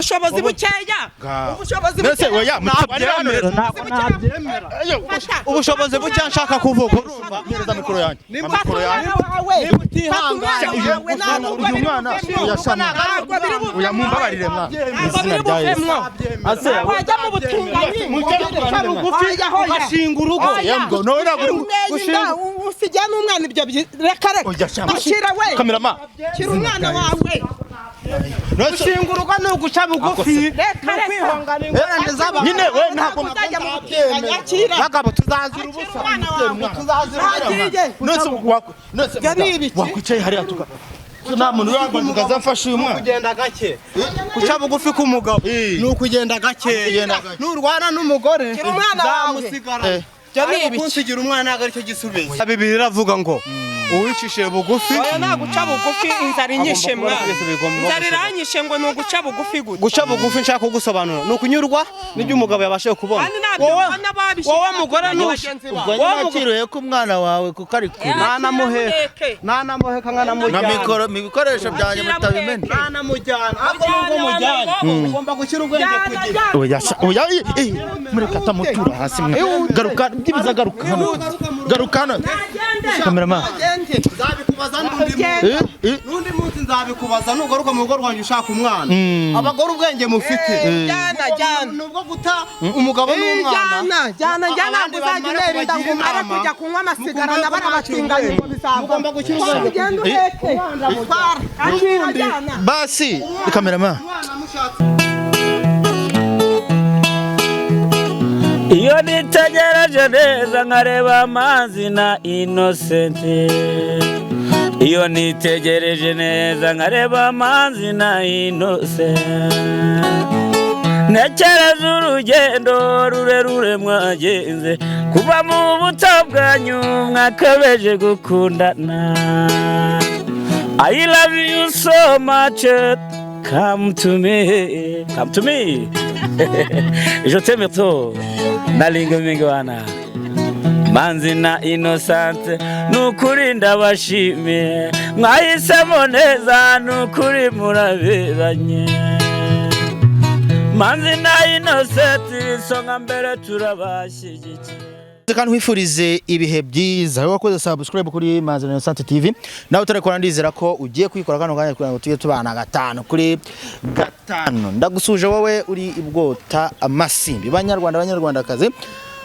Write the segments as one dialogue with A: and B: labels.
A: ubushobozi bukeya ubushobozi
B: mbese oya
C: nabyemera ubushobozi buke nshaka kuvuga
B: nyereza mikoro yanjye
A: mikoro yanjye
B: uyu mwana yashana uya mumbabarire mwana izina rya Yesu
A: ase wajya mu butinganyi
C: ugashinga urugo
B: yembwo nora
A: gushinga usijya n'umwana ibyo reka ashira we
B: kamerama
A: kira umwana wawe
C: gushinga urugo ni uguca bugufi kwihangana ingorane z'abantu
B: nyine we ntabwo
A: uzajya mu butinganyi
C: bagabo tuzazira ubusa
B: nose wakwicaye hariya tuka nta muntu uragomba azafasha uyu mwana
C: kugenda gake guca bugufi k'umugabo ni ukugenda gake nurwana n'umugore zamusigara ariko kunsigira umwana ntabwo aricyo gisubizo Bibiliya iravuga ngo uwicishije bugufi
A: nta guca bugufi inzara inyishe mwana inzara iranyishe ngo ni uguca bugufi gute
C: guca bugufi nshaka kugusobanura ni ukunyurwa n'ibyo umugabo yabashije kubona wowe mugore
B: wakiriye ko umwana wawe kuko ari kure
C: nanamuheka nkanamujyana
B: na mikoro mu bikoresho byanjye mutabimena
C: ntanamujyana ahubwo nubwo mujyana ugomba gushyira ubwenge kugira
B: oya mureka tamutura hasi garuka byibiza garuka hano kamerama
C: nzabikubaza n'undi munsi nzabikubaza nugaruka mu rugo rwanjye ushaka umwana abagore ubwenge mufite nubwo guta umugabo n'umwana
A: jyana kuzajya urinda ngo umare kujya kunywa amasigara n'abana batinganye ngo bizava
C: ugomba gushyira ubwenge
B: basi kamerama
D: iyo nitegereje neza nkareba amazi na Innocent iyo nitegereje neza nkareba amazi na Innocent ntekereza urugendo rurerure mwagenze kuva mu buto bwanyu mwakabeje gukundana I love you so much come to me je t'aime trop nalinga mingi wana Manzi na Innocent nukuri ndabashimiye mwahisemo neza nukuri muraberanye Manzi na Innocent songa mbere turabashyigikiye
B: kandi wifurize ibihe byiza wakoze subscribe kuri Manzi na Innocent TV nawe utarekora ndizera ko ugiye kwikora kano kanya kugira ngo tujye tubana gatanu kuri gatanu ndagusuje wowe uri ibwota amasimbi banyarwandakazi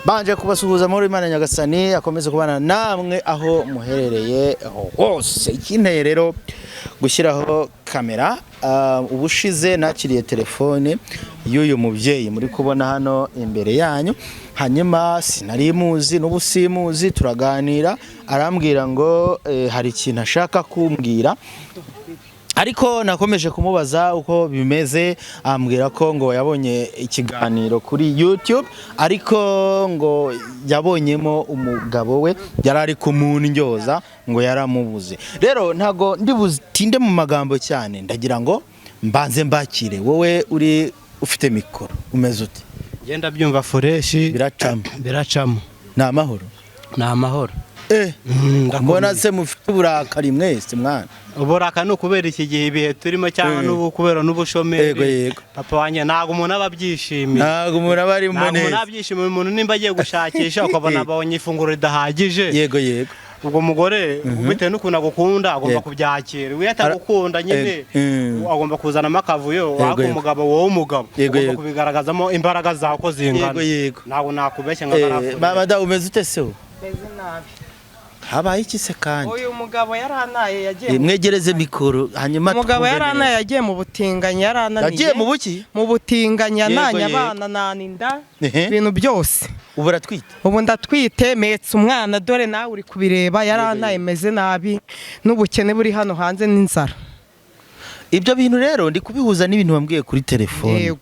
B: banje kubasuhuza muri Imana Nyagasani akomeze kubana namwe aho muherereye hose ikinteye rero gushyiraho kamera ubushize nakiriye telefone y'uyu mubyeyi muri kubona hano imbere yanyu hanyuma sinari muzi n'ubusimuzi turaganira arambwira ngo hari ikintu ashaka kumbwira ariko nakomeje kumubaza uko bimeze ambwira ko ngo yabonye ikiganiro kuri YouTube ariko ngo yabonyemo umugabo we yarari kumunyoza ngo yaramubuze rero ntago ndibutinde mu magambo cyane ndagira ngo mbanze mbakire wowe uri ufite mikoro umeze ute
C: genda byumva foreshi biracamo
B: na amahoro mbona se mufite uburakari mwese mwana
C: uburaka no kubera iki gihe ibihe turimo cyangwa n'ubu kubera n'ubushomeri papa wanjye ntago umuntu ababyishimiye
B: ntago umuntu abari mu neza
C: ntago umuntu abyishimiye umuntu nimba agiye gushakisha ukabona abonye ifunguro ridahagije
B: yego
C: ubwo mugore bitewe n'ukuntu agukunda agomba kubyakira iyo atagukunda nyine agomba kuzanamo akavuyo wako umugabo wowe umugabo ugomba kubigaragazamo imbaraga zawe ko zingana ntago nakubeshya nk'agarafu
B: mama umeze ute se
A: meze nabi
B: habaye iki se kandi
A: uyu mugabo yaranaye yagiye
B: mwegereze mikoro hanyuma
A: umugabo yaranaye yagiye mu butinganyi yarananiye
B: yagiye mu buki
A: mu butinganyi yananye abana naninda ibintu byose
B: ubu ratwite
A: ubu ndatwite metse umwana dore nawe uri kubireba yaranaye meze nabi n'ubukene buri hano hanze n'inzara
B: ibyo bintu rero ndi kubihuza n'ibintu wambwiye kuri telefone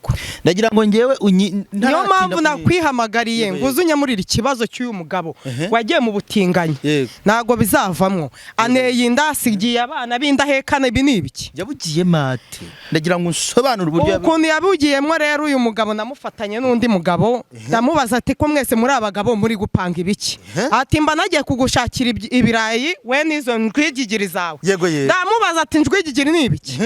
B: ndagira ngo ngewe
A: niyo mpamvu nakwihamagariye ngo uzunyamurira ikibazo cy'uyu mugabo wagiye mu butinganyi ntago bizavamwo aneye inda asigiye abana b'indahekana ibi ni ibiki
B: yabugiye mate ndagira ngo unsobanure uburyo
A: ukuntu yabugiyemo rero uyu mugabo namufatanye n'undi mugabo ndamubaza ati ko mwese muri abagabo muri gupanga ibiki ati mba nagiye kugushakira ibirayi we n'izo njwigigiri zawe ndamubaza ati njwigigiri ni ibiki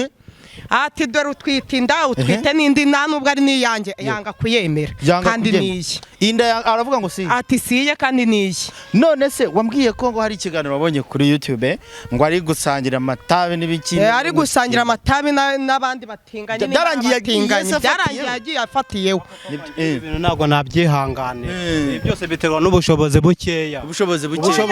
A: ati dore utwite inda utwite n'indi nta nubwo ari n'iyanjye yanga kuyemera kandi niyi
B: inda aravuga ngo si
A: ati siye kandi niyi.
B: none se wambwiye ko ngo hari ikiganiro wabonye kuri YouTube ngo ari gusangira amatabi n'ibiki
A: ari gusangira amatabi n'abandi batinganye byarangiye yagiye afatiyeho.
C: Ibintu ntabwo nabyihangane byose biterwa n'ubushobozi bukeya.
B: ubushobozi
A: bukeya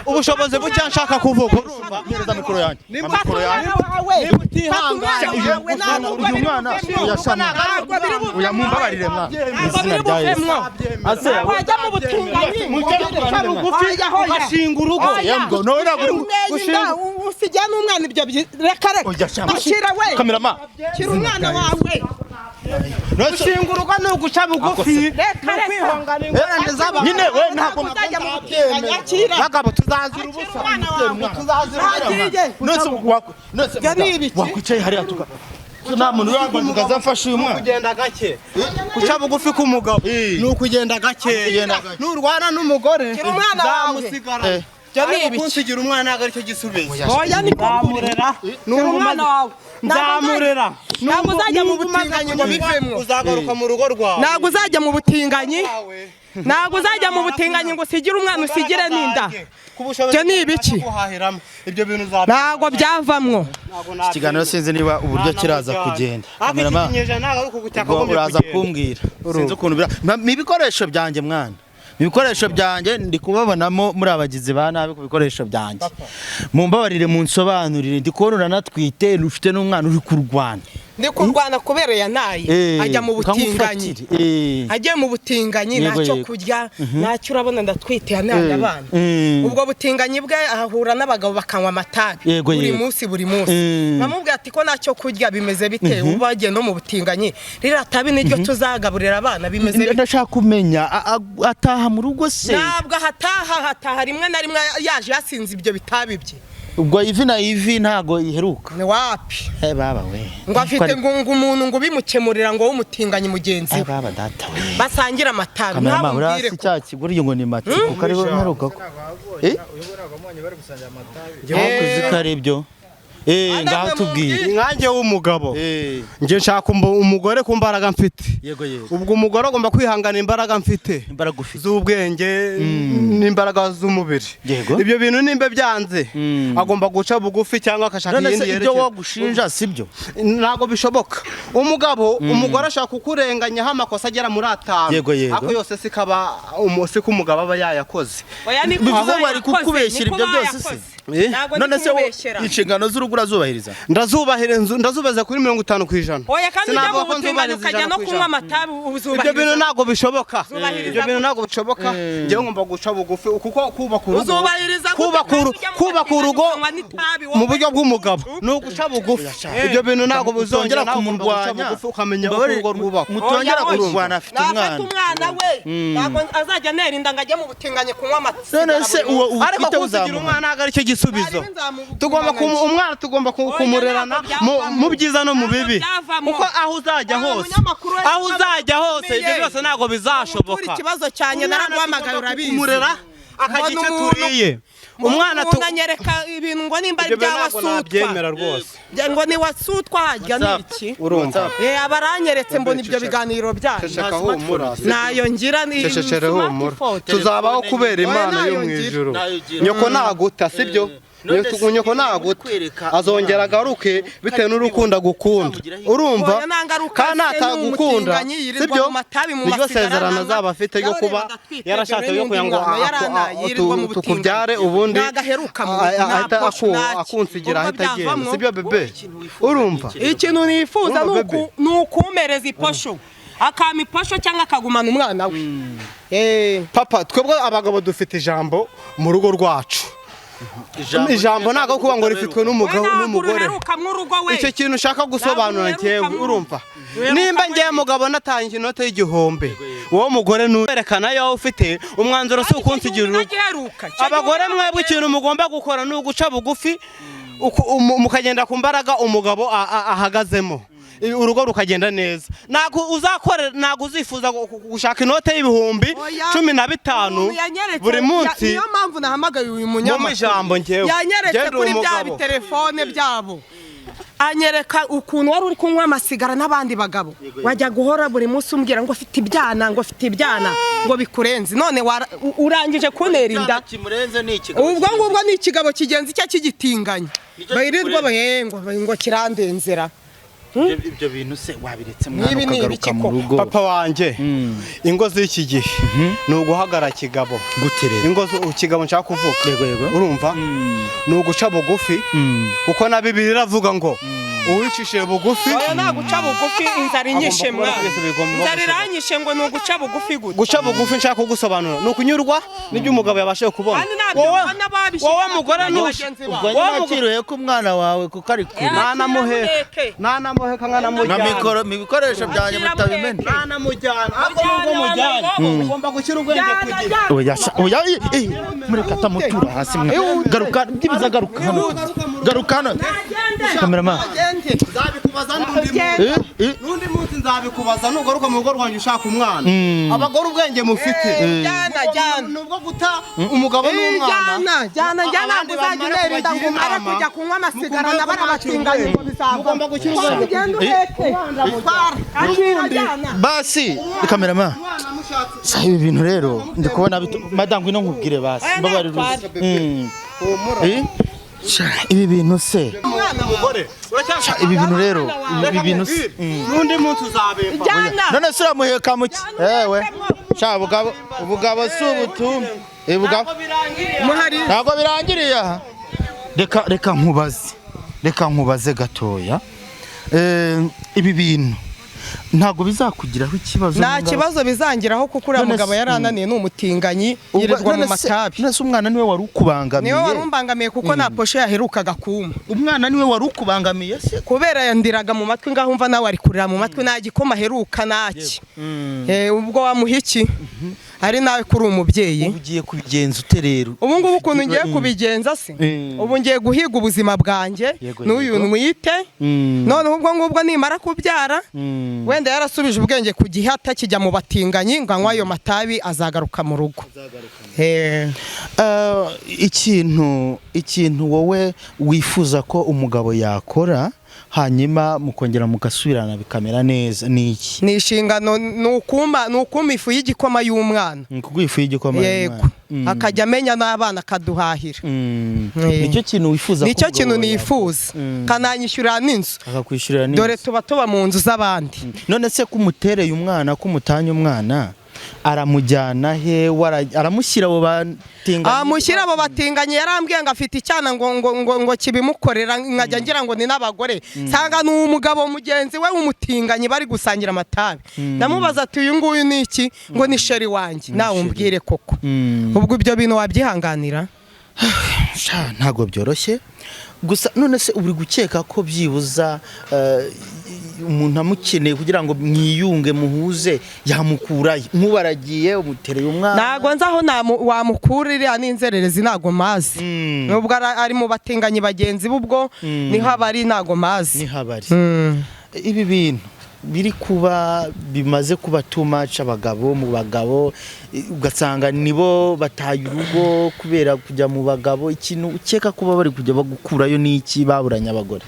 C: ubushobozi bukeya nshaka kuvuga
B: urumva neza mikoro yanjye uyu mwana uyashana uyamumbabarire mwana izina rya Yesu ase
A: wajya mu butinganyi
C: ugashinga urugo
B: yambwo nora
A: gushinga usijya n'umwana ibyo reka ashira we
B: kamerama
A: kira umwana wawe
C: gushinga urugo ni uguca bugufi
A: kwihangana ingorane z'abantu
B: nyine we ntabwo
A: muzajya mu butinganyi
C: bagabo tuzazira ubusa
B: nose wakwicaye hariya tuka nta muntu wambaza azamfasha uyu mwana
C: kugenda gake guca bugufi k'umugabo ni ukugenda gake nurwana n'umugore zamusigara kunsigira umwana ntabwo aricyo gisubizo nzamurera nzamurera
A: ntabwo uzajya mu butinganyi ngo bivemo
C: uzagaruka mu rugo rwawe
A: ntabwo uzajya mu butinganyi ntabwo uzajya mu butinganyi ngo usigire umwana usigire n'inda ibyo ni ibiki ntabwo byavamwo.
B: ikiganiro sinzi niba uburyo kiraza kugenda uraza kumbwira sinzi ukuntu ibikoresho byanjye mwana ibikoresho byanjye ndi kubabonamo muri abagizi ba nabi ku bikoresho byanjye mumbabarire munsobanurire ndi kubona natwite rufite n'umwana uri kurwana
A: ndi kurwana kubera yanaye ajya mu butinganyi agiye mu butinganyi ntacyo kurya ntacyo urabona ndatwite yanaye abana ubwo butinganyi bwe ahura n'abagabo bakanywa amatabi buri munsi bamubwira ati ko ntacyo kurya bimeze bite ubu bagiye no mu butinganyi rira tabi niryo tuzagaburira abana bimeze bite.
B: ndashaka kumenya ataha mu rugo se
A: ntabwo hataha rimwe na rimwe yaje yasinze ibyo bitabi bye
B: ubwo ivi ntago iheruka
A: ni wapi
B: baba we
A: ngo afite ngo umuntu ngo bimukemurira ngo w'umutinganyi mugenzi
B: baba data we
A: basangira amatabi
B: ntabwire ko cyaki buri ngo ni mati kuko ari mperuka ko kuzikare byo ngaho tubwire
C: nkanjye w'umugabo nje nshaka umugore ku mbaraga mfite ubwo umugore agomba kwihangana imbaraga mfite z'ubwenge n'imbaraga z'umubiri ibyo bintu nimba byanze agomba guca bugufi cyangwa akashaka iyindi yerekeye.
B: ibyo wagushinja sibyo
C: ntabwo bishoboka umugabo umugore ashaka kukurenganyaho amakosa agera muri 5 ako yose sikaba umugabo aba yayakoze
B: bivuze ngo ari kukubeshyira ibyo byose se none se inshingano z'urugo urazubahiriza
C: ndazubaza kuri 50%.
A: oya kandi ujya mu butinganyi ukajya no kunywa amatabi
C: ibyo bintu ntabwo bishoboka njyewe ngomba guca bugufi kuko kubaka urugo mu buryo bw'umugabo ni uguca bugufi ibyo bintu ntabwo bizongera kumurwanya ukamenya ko urugo rwubaka
B: mutongera kurwana afite
A: umwana we ntabwo azajya nerinda ngo ajye mu butinganyi kunywa amatabi
B: none se
C: ariko kuzigira umwana ntabwo aricyo gisubizo umwana tugomba kumurerana mu byiza no mu bibi kuko aho uzajya hose ibyo byose ntabwo bizashoboka
A: ikibazo cyane naraguhamagaye urabizi
C: kumurera akagira icyo turiye umwana
A: anyereka ibintu ngo nimba ari byawasutwa ngo ni wasutwa hajya niki
C: urumva
A: abaranyeretse mbona ibyo biganiro byanyu nayo ngira ni
C: tuzabaho kubera Imana yo mu ijuru nyoko naguta sibyo nyoko naguta azongera agaruke bitewe n'urukundo agukunda urumva kandi atagukunda sibyo niryo sezerano azaba afite ryo kuba yarashatse yo kugira ngo tukubyare ubundi ahita akunsigira ahita agenda sibyo bebe urumva
A: ikintu nifuza ni ukumereza iposho akama iposho cyangwa akagumana umwana we
C: papa twebwe abagabo dufite ijambo mu rugo rwacu ijambo ntabwo kuba ngo rifitwe n'umugore icyo kintu ushaka gusobanura njyewe urumva nimba ngiye mugabo natangiye inote y'igihombe wowe mugore nuwerekana yo ufite umwanzuro si ukunsigira urugo abagore mwebwe ikintu mugomba gukora ni uguca bugufi mukagenda ku mbaraga umugabo ahagazemo urugo rukagenda neza. Ntago uzifuza gushaka inote y'ibihumbi 15 buri munsi.
A: Niyo mpamvu nahamagaye uyu munyamakuru yanyeretse kuri bya bitelefone byabo, anyereka ukuntu wari uri kunywa amasigara n'abandi bagabo, wajya guhora buri munsi umbwira ngo afite ibyana ngo bikurenze, none urangije kuntera inda. Ubwo ngubwo ni ikigabo kigenzi cya kigitinganya bayirirwa ngo kirandenzera.
B: Ibyo bintu se wabiretse mwana ukagaruka mu rugo.
C: Papa wanje ingo z'iki gihe ni uguhagara kigabo
B: guterera
C: ingo kigabo nshaka kuvuga, urumva ni uguca bugufi, kuko na Bibiliya iravuga ngo uwicishije bugufi
A: nta guca bugufi inzara inyishe mwana, inzara iranyishe ngo ni uguca bugufi gute.
C: Guca bugufi nshaka kugusobanura ni ukunyurwa n'ibyo umugabo yabashije kubona. Wowe mugore
B: wakiriye ko umwana wawe kuko ari kure
C: nanamuheka nkanamujyana
B: na mikoro mu bikoresho byanjye mutabimena
C: nanamujyana ahubwo mujyana ugomba gushyira ubwenge kugira
B: oya mureka tamutura hasi garuka byibiza garuka hano cameraman
C: nzabikubaza n'undi munsi nzabikubaza nugaruka mu rugo rwanjye ushaka umwana. Abagore ubwenge mufite nubwo guta umugabo n'umwana
A: jana kuzajya unera inda ngo umare kujya kunywa amasigara n'abarabatinganye ngo bizagomba gushyira
B: basi cameraman. Ibi bintu rero ndi kubona madam ino nkubwire basi mbabarira ibi bintu se ibi bintu rero ibi bintu
C: n'undi munsi uzabemba
B: none sura muheka muki ewe sha ubugabo subutumbe ntago birangiriye aha. Reka nkubaze gatoya, ibi bintu ntago bizakugiraho ikibazo?
A: Nta kibazo bizangiraho kuko uriya mugabo yarananiye n'umutinganyi yirirwa mu matabi.
B: Nese umwana niwe wari ukubangamiye?
A: Niwe wari umbangamiye kuko nta poshe yaherukaga kuma.
B: Umwana niwe wari ukubangamiye se?
A: Kubera yandiraga mu matwi ngaho umva nawe ari kurira mu matwi, nta gikoma heruka naki. Ubwo wamuha iki? Ari nawe kuri umubyeyi.
B: Ugiye kubigenza ute rero?
A: Ubu ngubu ukuntu ngiye kubigenza se? Ubu ngiye guhiga ubuzima bwanjye n'uyu mwite. None ubwo ngubwo nimara kubyara wenda yarasubije ubwenge ku gihe atakijya mu batinganyi ngo anywa ayo matabi azagaruka mu rugo.
B: Ikintu wowe wifuza ko umugabo yakora hanyuma mukongera mugasubirana bikamera neza ni iki?
A: Ni inshingano nukuma ifu y'igikoma y'umwana.
B: Kuguha y'igikoma
A: y'umwana. Akajya amenya n'abana akaduhahira.
B: Nicyo kintu wifuza?
A: Nicyo kintu nifuza. Kananyishyurira n'inzu.
B: Akakwishyurira n'inzu.
A: Dore tuba mu nzu z'abandi.
B: None se kumutereye umwana kumutanya umwana aramujyana he? Aramushyira abo batinganye?
A: Amushyira abo batinganye, yarambwiye ngo afite icyana ngo kibimukorera, nkajya ngira ngo ni n'abagore. Sanga ni umugabo mugenzi we w'umutinganyi bari gusangira amatabi. Ndamubaza ati uyu nguyu ni iki? Ngo ni sheri wanjye. Nawe umbwire koko ubwo ibyo bintu wabyihanganira?
B: Ntago byoroshye gusa. None se uri gukeka ko byibuza umuntu amukeneye kugira ngo mwiyunge muhuze yamukurayo? Nk'ubaragiye umutereye umwana,
A: ntago nzi aho wamukurira n'inzererezi, ntago mazi. Nubwo ari mu batinganyi bagenzi bubwo niho abari, ntago mazi
B: niho abari. Ibi bintu biri kuba bimaze kuba too much abagabo mu bagabo, ugasanga nibo bataye urugo kubera kujya mu bagabo. Ikintu ukeka kuba bari kujya bagukurayo n'iki? Baburanye abagore?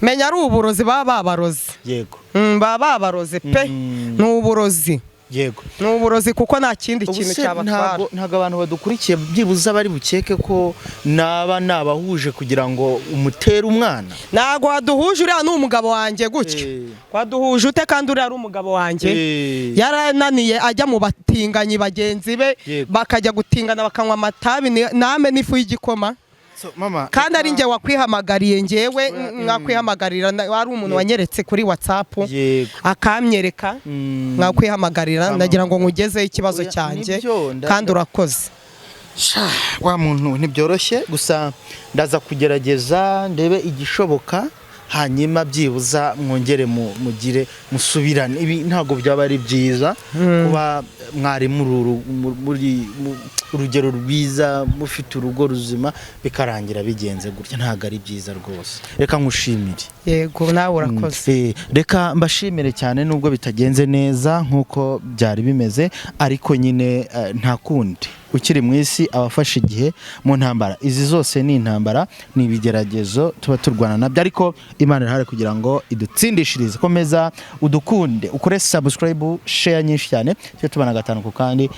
A: Menya ari uburozi baba babarozi.
B: Yego.
A: Baba babarozi pe. Ni uburozi.
B: Yego.
A: Ni uburozi kuko nta kindi kintu cyabatwara.
B: Ntago abantu badukurikiye byibuza bari bukeke ko nabahuje kugira ngo umutere umwana?
A: Ntago waduhuje, uriya ni umugabo wanjye gutya. Waduhuje ute kandi uriya ari umugabo wanjye? Yarananiye ajya mu batinganyi bagenzi be bakajya gutingana bakanywa amatabi name n'ifu y'igikoma. Kandi ari njye wakwihamagariye, njyewe nkakwihamagarira. Wari umuntu wanyeretse kuri WhatsApp akamyereka, nkakwihamagarira ndagira ngo nkugezeho ikibazo cyanjye kandi urakoze.
B: Wa muntu ntibyoroshye gusa ndaza kugerageza ndebe igishoboka hanyuma byibuza mwongere mugire musubirane. Ibi ntago byaba ari byiza kuba mwari muri urugero rwiza mufite urugo ruzima bikarangira bigenze gutya, ntago ari byiza rwose. Reka nkushimire.
A: Yego nawe urakoze.
B: Reka mbashimire cyane nubwo bitagenze neza nkuko byari bimeze, ariko nyine nta kundi ukiri mu isi abafashe igihe mu ntambara. Izi zose ni intambara, ni ibigeragezo tuba turwana nabyo, ariko Imana irahari kugira ngo idutsindishirize. Komeza udukunde, ukore subscribe, share nyinshi cyane, cyo tubana gatanu ku kandi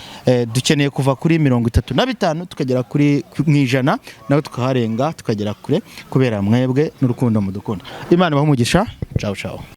B: dukeneye kuva kuri 35 tukagera kuri 100, naho tukaharenga tukagera kure kubera mwebwe n'urukundo mudukunda. Imana ibahe umugisha. Ciao ciao.